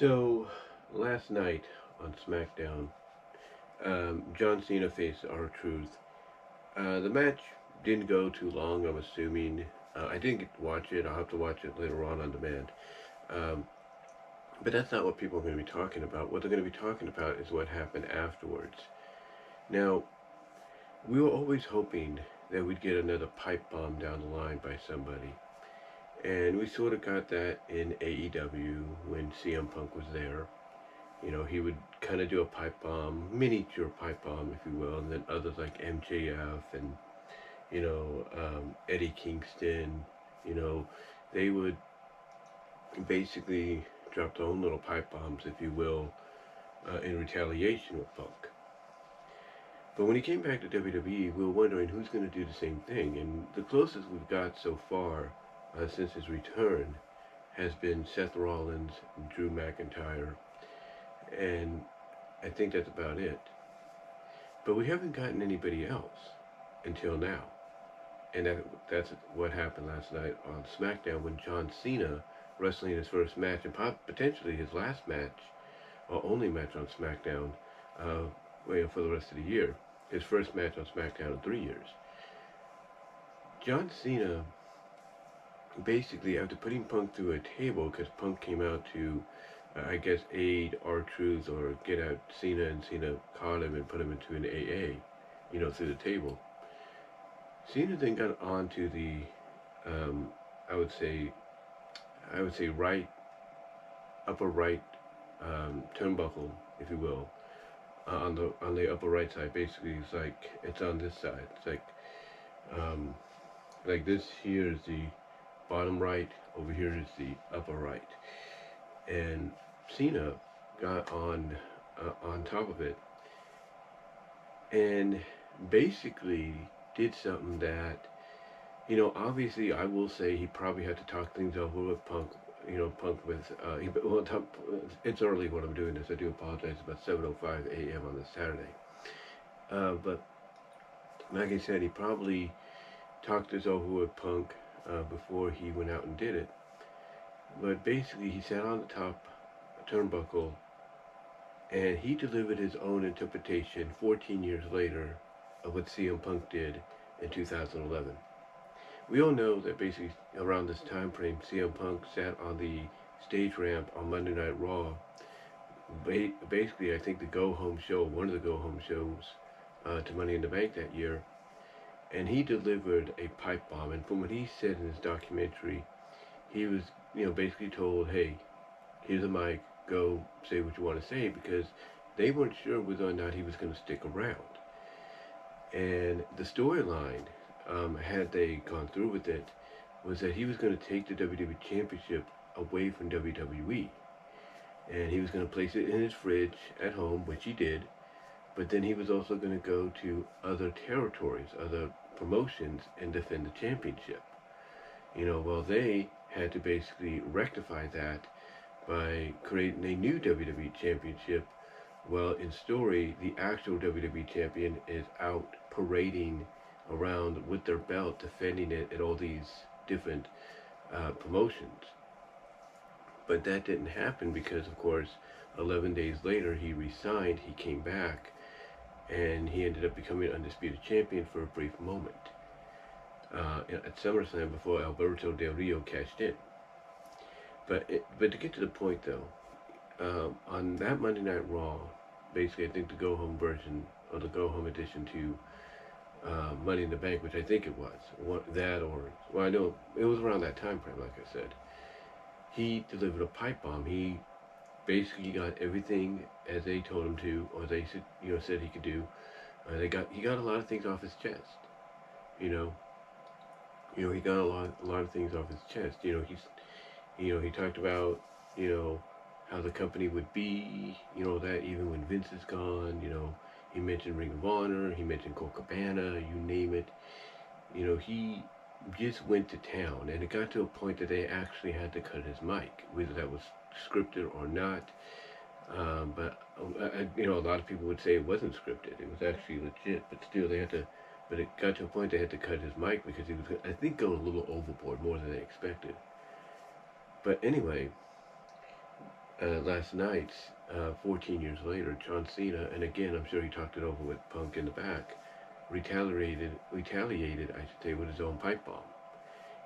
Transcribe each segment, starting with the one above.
So, last night on Smackdown, John Cena faced R-Truth. The match didn't go too long, I'm assuming. I didn't get to watch it. I'll have to watch it later on demand. Um, but that's not what people are going to be talking about. What they're going to be talking about is what happened afterwards. Now, we were always hoping that we'd get another pipe bomb down the line by somebody. And we sort of got that in AEW when CM Punk was there. You know, he would kind of do a pipe bomb, miniature pipe bomb, if you will, and then others like MJF and, Eddie Kingston, you know, they would basically drop their own little pipe bombs, if you will, in retaliation with Punk. But when he came back to WWE, we were wondering who's going to do the same thing, and the closest we've got so far since his return has been Seth Rollins, Drew McIntyre, and I think that's about it. But we haven't gotten anybody else until now. And that's what happened last night on SmackDown when John Cena, wrestling his first match and potentially his last match, or only match on SmackDown, for the rest of the year. His first match on SmackDown in 3 years. John Cena, basically, after putting Punk through a table, because Punk came out to I guess, aid R-Truth or get at Cena, and Cena caught him and put him into an AA, through the table. Cena then got onto the, I would say right, upper right turnbuckle, if you will, on the upper right side. Basically, it's on this side. It's like this here is the bottom right. Over here is the upper right. And Cena got on top of it and basically did something that, obviously I will say he probably had to talk things over with Punk. Punk with it's early when I'm doing this. I do apologize. It's about 7:05 a.m. on this Saturday. But like I said, he probably talked this over with Punk before he went out and did it. But basically, he sat on the top turnbuckle, and he delivered his own interpretation 14 years later of what CM Punk did in 2011. We all know that basically around this time frame, CM Punk sat on the stage ramp on Monday Night Raw. Basically, I think the go-home show, one of the go-home shows to Money in the Bank that year, and he delivered a pipe bomb. And from what he said in his documentary, he was, basically told, hey, here's a mic, go say what you want to say, because they weren't sure whether or not he was going to stick around. And the storyline, had they gone through with it, was that he was going to take the WWE Championship away from WWE. And he was going to place it in his fridge at home, which he did, but then he was also going to go to other territories, other promotions, and defend the championship. Well, they had to basically rectify that by creating a new WWE Championship. Well, in story, the actual WWE Champion is out parading around with their belt, defending it at all these different promotions. But that didn't happen because, of course, 11 days later, he resigned, he came back, and he ended up becoming Undisputed Champion for a brief moment. At SummerSlam before Alberto Del Rio cashed in. But to get to the point though, on that Monday Night Raw, basically I think the go-home version, or the go-home edition to Money in the Bank, which I think it was, I know it was around that time frame, like I said, he delivered a pipe bomb. He basically got everything as they told him to, or they said he could do. He got a lot of things off his chest, he got a lot of things off his chest. He talked about, how the company would be, that even when Vince is gone, he mentioned Ring of Honor, he mentioned Colt Cabana, you name it. He just went to town, and it got to a point that they actually had to cut his mic, whether that was scripted or not. But a lot of people would say it wasn't scripted. It was actually legit, but still they had to. But it got to a point they had to cut his mic because he was, I think, going a little overboard, more than they expected. But anyway, last night, 14 years later, John Cena, and again, I'm sure he talked it over with Punk in the back, retaliated, I should say, with his own pipe bomb.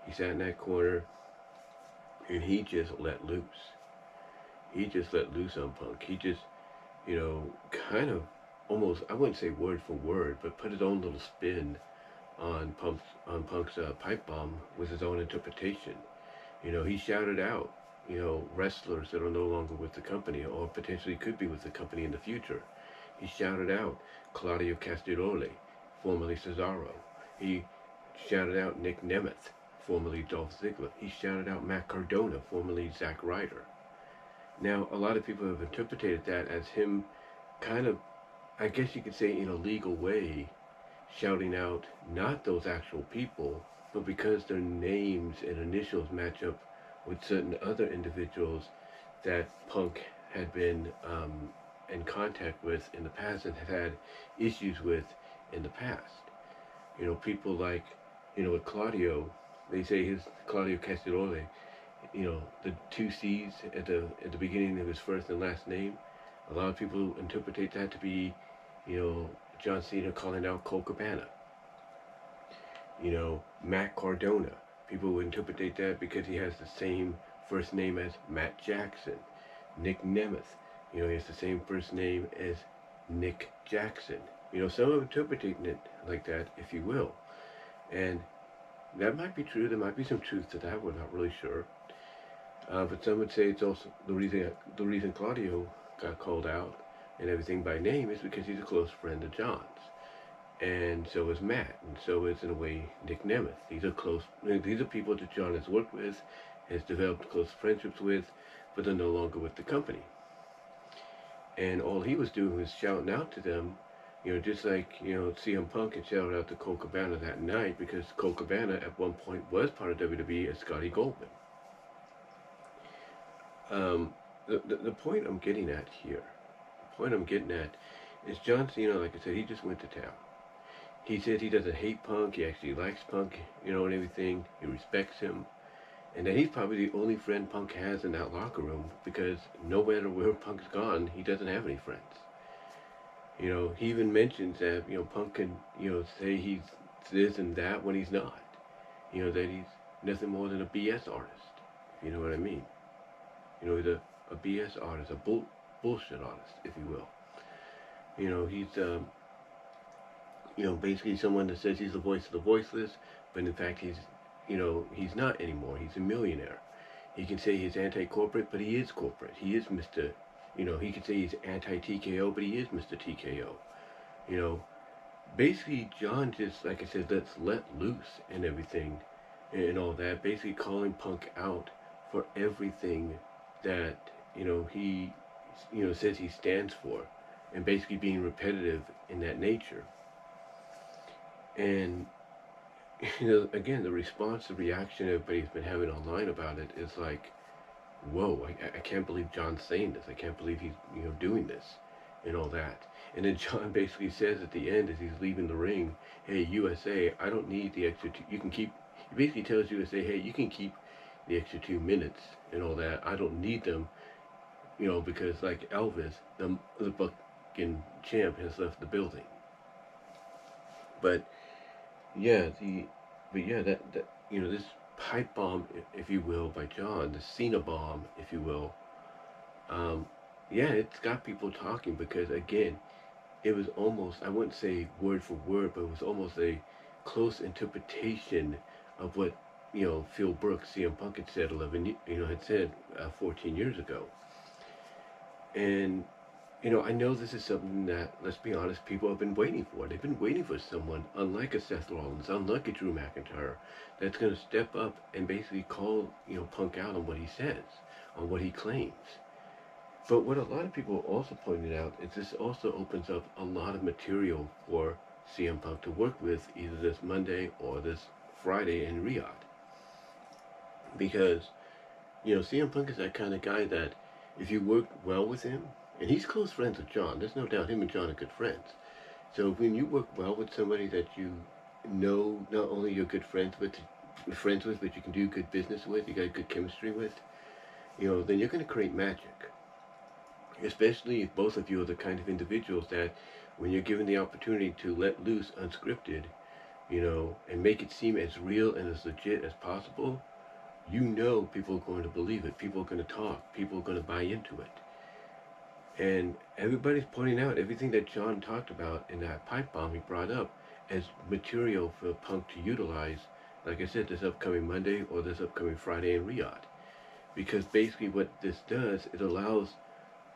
He sat in that corner and he just let loose. He just let loose on Punk. He just, kind of almost, I wouldn't say word for word, but put his own little spin on Punk's pipe bomb with his own interpretation. He shouted out, wrestlers that are no longer with the company or potentially could be with the company in the future. He shouted out Claudio Castagnoli, formerly Cesaro. He shouted out Nick Nemeth, formerly Dolph Ziggler. He shouted out Matt Cardona, formerly Zack Ryder. Now, a lot of people have interpreted that as him kind of, I guess you could say in a legal way, shouting out not those actual people, but because their names and initials match up with certain other individuals that Punk had been in contact with in the past and had had issues with in the past. People like, with Claudio, they say his Claudio Castagnoli, the two C's at the beginning of his first and last name. A lot of people interpret that to be, John Cena calling out Colt Cabana. Matt Cardona. People would interpret that because he has the same first name as Matt Jackson. Nick Nemeth. He has the same first name as Nick Jackson. Some are interpreting it like that, if you will. And that might be true. There might be some truth to that. We're not really sure. But some would say it's also the reason Claudio got called out and everything by name is because he's a close friend of John's. And so is Matt, and so is, in a way, Nick Nemeth. These are people that John has worked with, has developed close friendships with, but they're no longer with the company. And all he was doing was shouting out to them, just like, CM Punk had shouted out to Colt Cabana that night, because Colt Cabana at one point was part of WWE as Scotty Goldman. The point I'm getting at here, is John Cena, like I said, he just went to town. He said he doesn't hate Punk, he actually likes Punk, and everything. He respects him. And that he's probably the only friend Punk has in that locker room, because no matter where Punk's gone, he doesn't have any friends. He even mentions that, Punk can, say he's this and that when he's not. That he's nothing more than a BS artist, if you know what I mean. He's a BS artist, a bullshit artist, if you will. He's, basically someone that says he's the voice of the voiceless, but in fact he's not anymore. He's a millionaire. He can say he's anti-corporate, but he is corporate. He is Mr. He can say he's anti-TKO, but he is Mr. TKO. Basically John just, like I said, let loose and everything and all that, basically calling Punk out for everything that, he, says he stands for, and basically being repetitive in that nature. And, again, the response, the reaction everybody's been having online about it is like, whoa, I can't believe John's saying this. I can't believe he's, doing this and all that. And then John basically says at the end as he's leaving the ring, hey, USA, I don't need the extra you can keep, he basically tells USA, hey, you can keep the extra 2 minutes and all that. I don't need them, because like Elvis, the fucking champ has left the building. But yeah, that this pipe bomb, if you will, by John, the Cena bomb, if you will, it's got people talking, because again, it was almost, I wouldn't say word for word, but it was almost a close interpretation of what Phil Brooks, CM Punk had said 14 years ago. And I know this is something that, let's be honest, people have been waiting for. They've been waiting for someone, unlike a Seth Rollins, unlike a Drew McIntyre, that's going to step up and basically call, Punk out on what he says, on what he claims. But what a lot of people also pointed out is this also opens up a lot of material for CM Punk to work with either this Monday or this Friday in Riyadh. Because, CM Punk is that kind of guy that if you work well with him, and he's close friends with John. There's no doubt him and John are good friends. So when you work well with somebody that not only you're good friends with, but you can do good business with, you got good chemistry with, then you're going to create magic. especially if both of you are the kind of individuals that when you're given the opportunity to let loose unscripted, and make it seem as real and as legit as possible, people are going to believe it. People are going to talk. People are going to buy into it. And everybody's pointing out everything that John talked about in that pipe bomb he brought up as material for Punk to utilize, like I said, this upcoming Monday or this upcoming Friday in Riyadh. Because basically what this does, it allows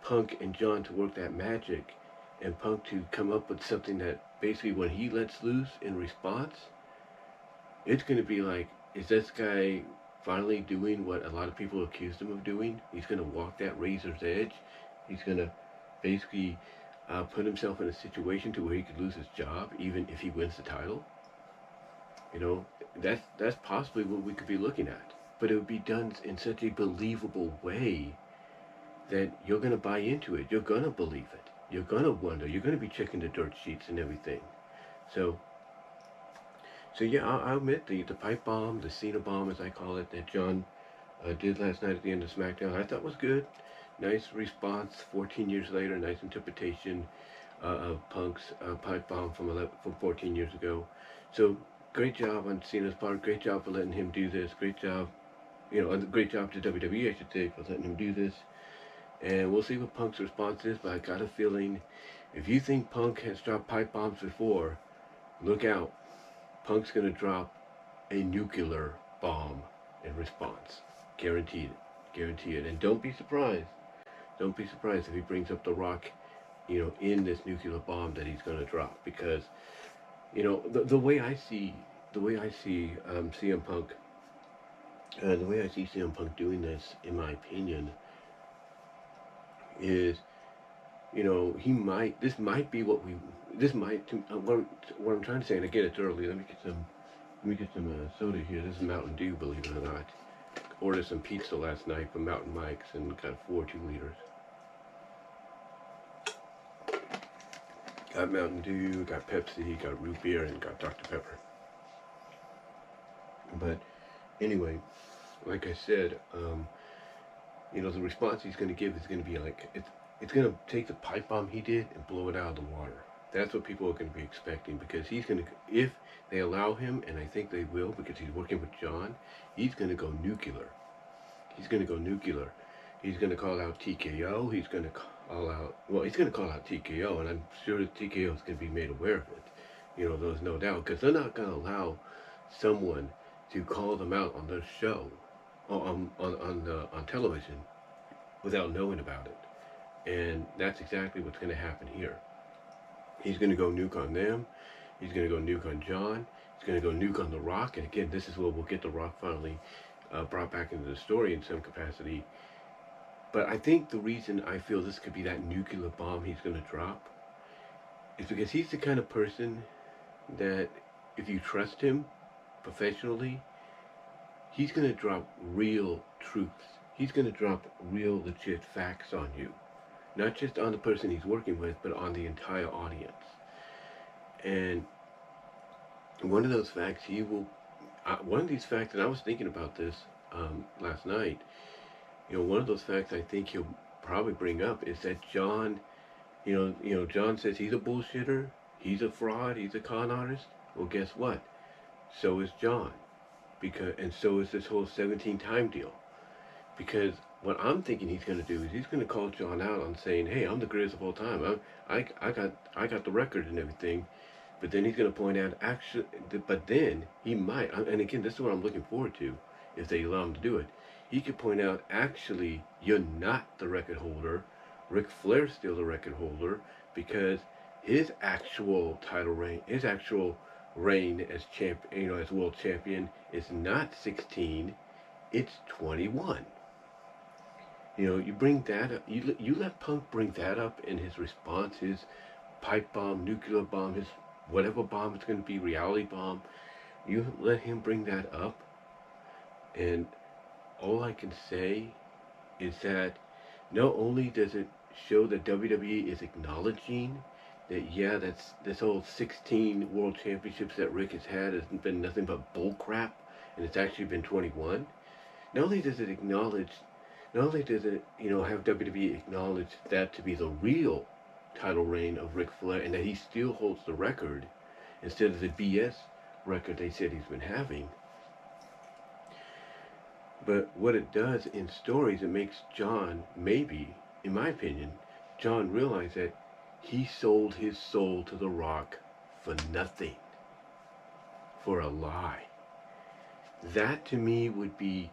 Punk and John to work that magic and Punk to come up with something that basically when he lets loose in response, it's going to be like, is this guy finally doing what a lot of people accused him of doing? He's going to walk that razor's edge. He's going to basically put himself in a situation to where he could lose his job even if he wins the title. That's possibly what we could be looking at. But it would be done in such a believable way that you're going to buy into it. You're going to believe it. You're going to wonder. You're going to be checking the dirt sheets and everything. So yeah, I'll admit the pipe bomb, the Cena bomb as I call it, that John did last night at the end of Smackdown, I thought was good. Nice response 14 years later, nice interpretation of Punk's pipe bomb from 14 years ago. So great job on Cena's part. Great job for letting him do this. Great job, great job to WWE, I should say, for letting him do this. And we'll see what Punk's response is, but I got a feeling if you think Punk has dropped pipe bombs before, look out. Punk's going to drop a nuclear bomb in response. Guaranteed it. Guarantee it. And don't be surprised. Don't be surprised if he brings up The Rock, in this nuclear bomb that he's going to drop. Because, the way I see CM Punk, the way I see CM Punk doing this, in my opinion, is, this might be what I'm trying to say, and again, it's early. Let me get some soda here. This is Mountain Dew, believe it or not. Ordered some pizza last night from Mountain Mike's and got 4 2-liters. Got Mountain Dew, got Pepsi, got root beer, and got Dr. Pepper. But anyway, like I said, the response he's going to give is going to be like, it's going to take the pipe bomb he did and blow it out of the water. That's what people are going to be expecting, because he's going to, if they allow him, and I think they will because he's working with John, he's going to go nuclear. He's going to go nuclear. He's going to call out TKO. He's going to call out TKO, and I'm sure that TKO is going to be made aware of it. There's no doubt, because they're not going to allow someone to call them out on their show, on television, without knowing about it. And that's exactly what's going to happen here. He's going to go nuke on them. He's going to go nuke on John. He's going to go nuke on The Rock. And again, this is where we'll get The Rock finally brought back into the story in some capacity. But I think the reason I feel this could be that nuclear bomb he's going to drop is because he's the kind of person that if you trust him professionally, he's going to drop real truths. He's going to drop real legit facts on you. Not just on the person he's working with, but on the entire audience. And one of those facts one of these facts, and I was thinking about this last night, one of those facts I think he'll probably bring up is that John, John says he's a bullshitter, he's a fraud, he's a con artist. Well, guess what? So is John. And so is this whole 17-time deal. Because what I'm thinking he's going to do is he's going to call John out on saying, hey, I'm the greatest of all time. I got the record and everything. But then he's going to point out, but then he might, and again, this is what I'm looking forward to, if they allow him to do it. He could point out, actually, you're not the record holder. Ric Flair's still the record holder, because his actual title reign, his actual reign as as world champion is not 16, it's 21. You bring that up, you let Punk bring that up in his response, his pipe bomb, nuclear bomb, his whatever bomb it's going to be, reality bomb. You let him bring that up, and all I can say is that not only does it show that WWE is acknowledging that, yeah, that's this whole 16 world championships that Rick has had has been nothing but bull crap, and it's actually been 21. Not only does it acknowledge not only does it, have WWE acknowledge that to be the real title reign of Ric Flair and that he still holds the record instead of the BS record they said he's been having, but what it does in stories, it makes John, maybe, in my opinion, John realize that he sold his soul to The Rock for nothing, for a lie. That to me would be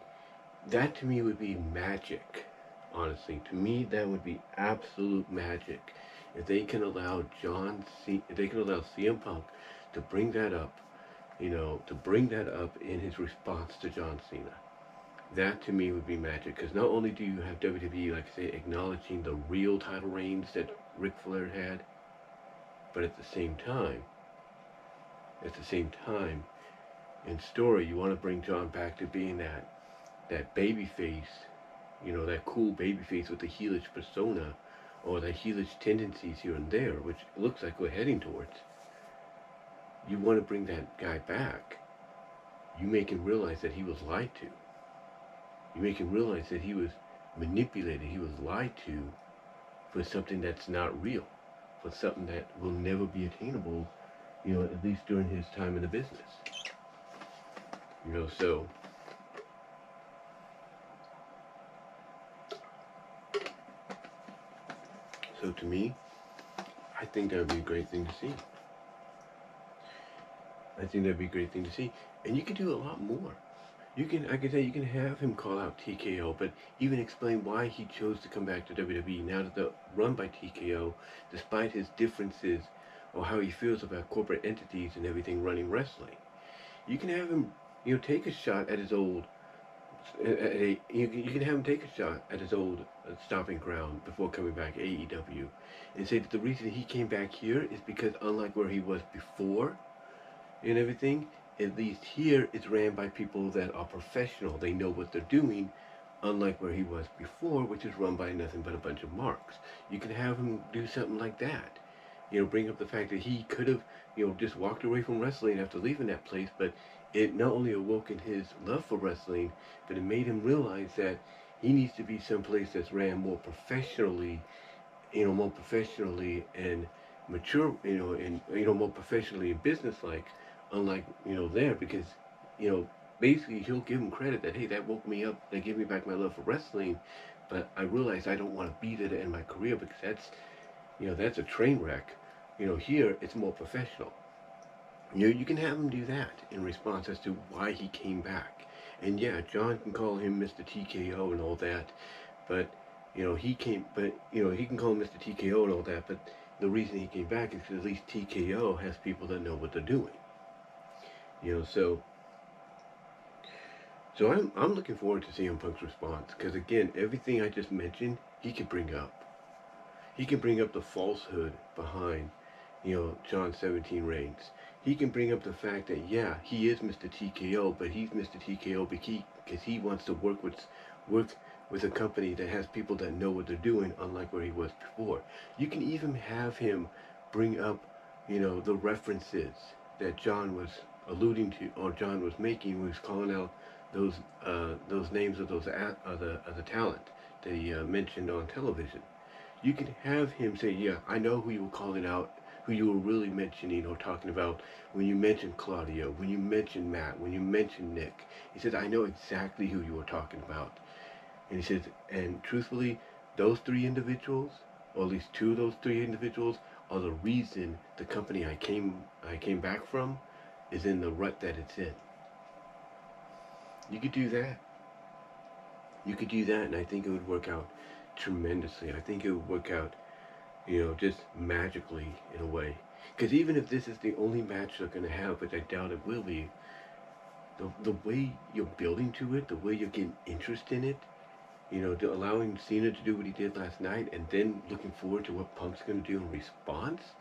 magic. Honestly, to me that would be absolute magic if they can allow if they can allow CM Punk to bring that up, in his response to John Cena. That to me would be magic, because not only do you have WWE, like I say, acknowledging the real title reigns that Ric Flair had, but at the same time, in story, you want to bring John back to being that baby face, that cool baby face with the heelish persona, or the heelish tendencies here and there, which looks like we're heading towards. You want to bring that guy back. You make him realize that he was lied to. You make him realize that he was manipulated, he was lied to for something that's not real, for something that will never be attainable, at least during his time in the business. So to me, I think that would be a great thing to see. And you can do a lot more. You can have him call out TKO, but even explain why he chose to come back to WWE now that they're run by TKO, despite his differences or how he feels about corporate entities and everything running wrestling. You can have him, take a shot at his old, you can have him take a shot at his old stomping ground before coming back AEW, and say that the reason he came back here is because unlike where he was before and everything, at least here it's ran by people that are professional. They know what they're doing, unlike where he was before, which is run by nothing but a bunch of marks. You can have him do something like that. Bring up the fact that he could have, just walked away from wrestling after leaving that place, but it not only awoken his love for wrestling, but it made him realize that he needs to be someplace that's ran more professionally, and mature, more professionally and businesslike, unlike, there, because, basically he'll give him credit that, hey, that woke me up, that gave me back my love for wrestling, but I realized I don't want to be there to end my career, because that's a train wreck. Here it's more professional. You can have him do that in response as to why he came back. And yeah, John can call him Mr. TKO and all that, but he can call him Mr. TKO and all that, but the reason he came back is because at least TKO has people that know what they're doing. So I'm looking forward to CM Punk's response, because again, everything I just mentioned, he can bring up. He can bring up the falsehood behind, John 17 reigns. He can bring up the fact that, yeah, he is Mr. TKO, but he's Mr. TKO because he wants to work with a company that has people that know what they're doing, unlike where he was before. You can even have him bring up, the references that John was alluding to, or John was making when he was calling out those names of the talent that he mentioned on television. You can have him say, yeah, I know who you were calling out, who you were really mentioning or talking about when you mentioned Claudio, when you mentioned Matt, when you mentioned Nick. He says, I know exactly who you were talking about. And he says, and truthfully, those three individuals, or at least two of those three individuals, are the reason the company I came back from is in the rut that it's in. You could do that. And I think it would work out tremendously. I think it would work out, just magically in a way. Because even if this is the only match they're going to have, which I doubt it will be, the way you're building to it, the way you're getting interest in it, allowing Cena to do what he did last night, and then looking forward to what Punk's going to do in response,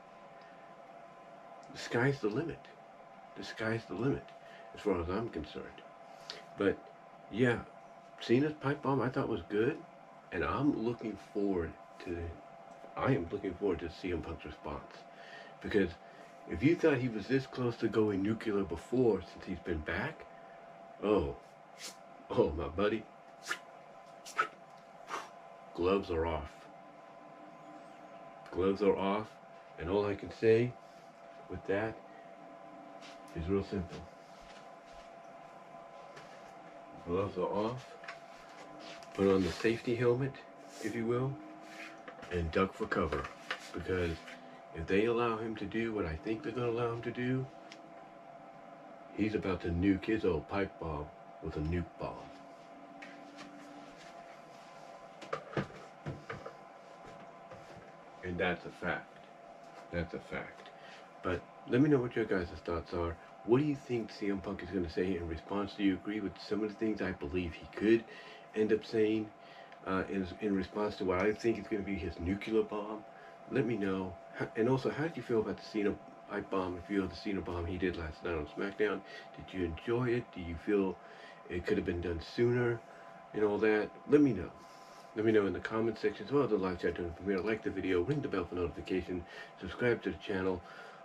the sky's the limit. As far as I'm concerned. But, yeah, Cena's Pipebomb I thought was good, and I am looking forward to CM Punk's response. Because if you thought he was this close to going nuclear before, since he's been back, oh, my buddy, gloves are off. Gloves are off, and all I can say with that is real simple. Gloves are off. Put on the safety helmet, if you will, and duck for cover. Because if they allow him to do what I think they're going to allow him to do, he's about to nuke his old pipe bomb with a nuke bomb. And that's a fact. That's a fact. But let me know what your guys' thoughts are. What do you think CM Punk is going to say in response? Do you agree with some of the things I believe he could end up saying in response to what I think is going to be his nuclear bomb? Let me know. And also, how did you feel about the Cena pipe bomb? If you feel the Cena bomb he did last night on Smackdown, did you enjoy it? Do you feel it could have been done sooner and all that? Let me know. Let me know in the comment section as well as the live chat. Don't forget to like the video, ring the bell for notification, subscribe to the channel.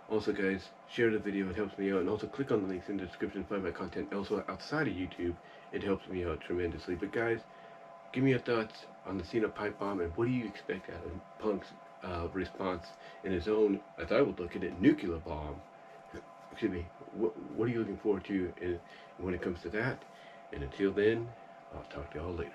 Also, guys, share the video, it helps me out. And also click on the links in the description to find my content elsewhere outside of YouTube. It helps me out tremendously. But guys, give me your thoughts on the Cena pipe bomb, and what do you expect out of Punk's response in his own, as I would look at it, nuclear bomb. Excuse me. What are you looking forward to when it comes to that? And until then, I'll talk to y'all later.